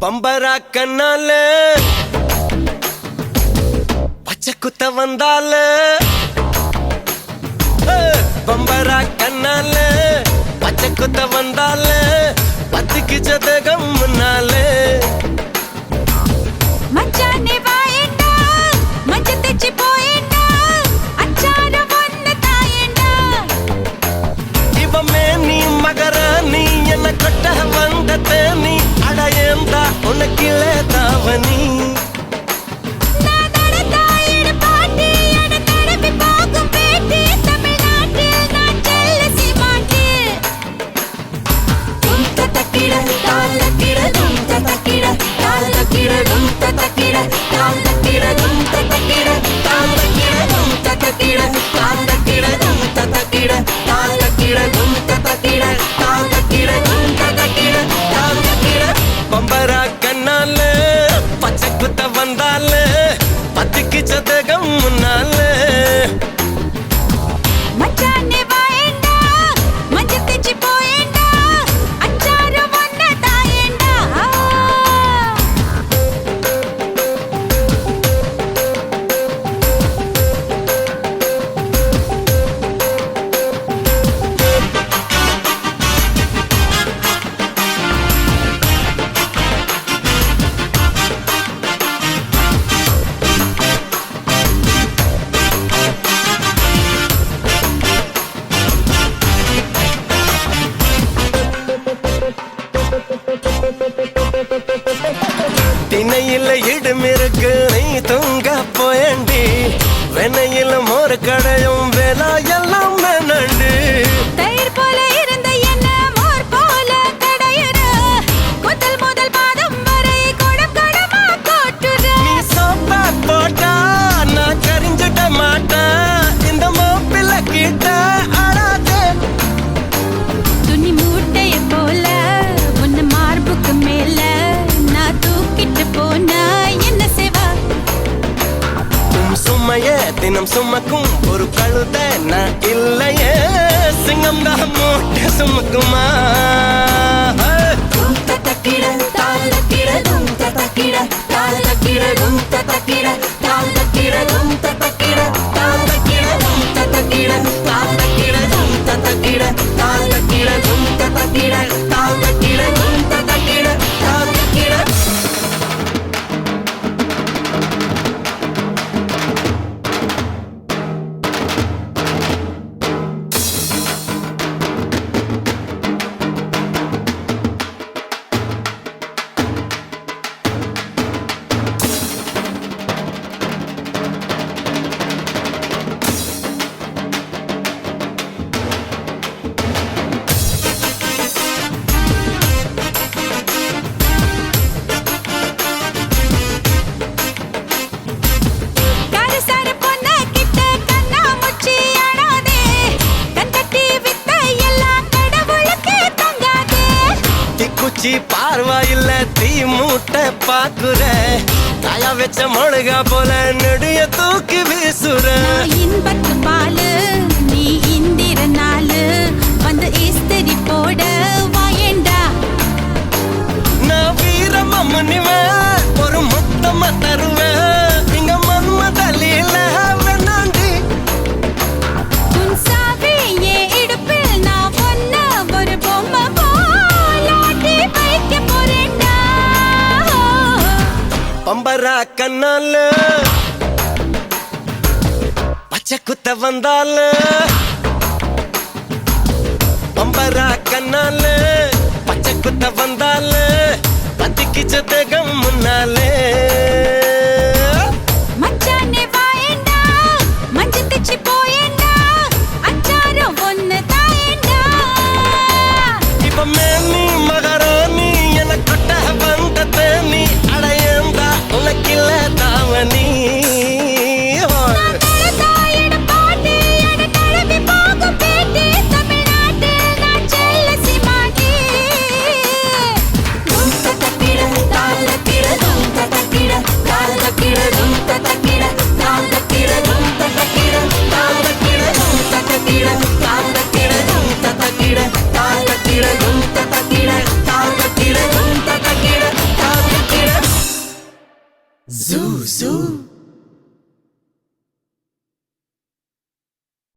பம்பரா கண்ணால பச்சை குத்த வந்தால பம்பரா கண்ணால பச்சை குத்த வந்தால பத்துக்கு ஜதகம் முன்னாலே மச்சானே வாயேண்டா மஞ்ச தெச்சி போயேண்டா அச்சார ஒன்னு தாயேண்டா இவமே நீ மகராணி என்ன கொட்ட வந்த தேனி அடையேந்தா உனக்கிலே தாவனி பம்பரா கண்ணால பச்சை குத்த வந்தால பத்துக்கு சதகம் முன்னால மச்சானே வாயேண்டா மஞ்ச தெச்சி போயேண்டா அச்சார ஒன்னு தாயேண்டா திணையில இடுமிருக்கு நீ தூங்க போயண்டி வெண்ணையில மோர் கடையும் வேலா எல்லாம் வேணண்டு தயிர் போல இருந்த என்ன மோர் போல கடையுற முதல் முதல் பாதம் வரை கொடம் கொடமா போட்டுற நீ சோப்பா போட்டா நான் கரிஞ்சிட மாட்டேன் இந்த மாப்பிள்ள கிட்ட அழாதே துணி மூட்டைய போல உன்ன மார்புக்கு மேல நான் தூக்கிட்டு போனா என்ன செய்வா சும்மையே தினம் சுமக்கும் ஒரு கழுத நான் இல்லையே சிங்கம் தான் மூட்டை சுமக்குமா பார்வாயில்ல தீ மூட்டை பாக்குற தாயா வச்ச மொழுகா போல நெடிய தூக்கி வீசுற இன்பத்து பாலு நீ இந்திர நாளு வந்து இஸ்திரி போட வாயேண்டா நான் வீரமா முனிவேன் ஒரு முத்தமா தருவேன் இங்க மன்மதலில வேணாண்டி உன் சாவி ஏன் இடுப்பில் நான் ஒன்ன ஒரு பொம்மை போலாட்டி வைக்க போறேன்டா பம்பரா கண்ணால பச்சை குத்த வந்தால பம்பரா கண்ணால பச்சை குத்த வந்தால பத்திக்கு சதகம் முன்னாலே மச்சானே வாயேண்டா மஞ்ச தெச்சி போயேண்டா அச்சார ஒன்னு தாயேண்டா இப்ப மேனி மகராணி என கொட்ட வந்த தேனி அடையேந்தா உனக்கில்ல தாவனி Zoo, zoo.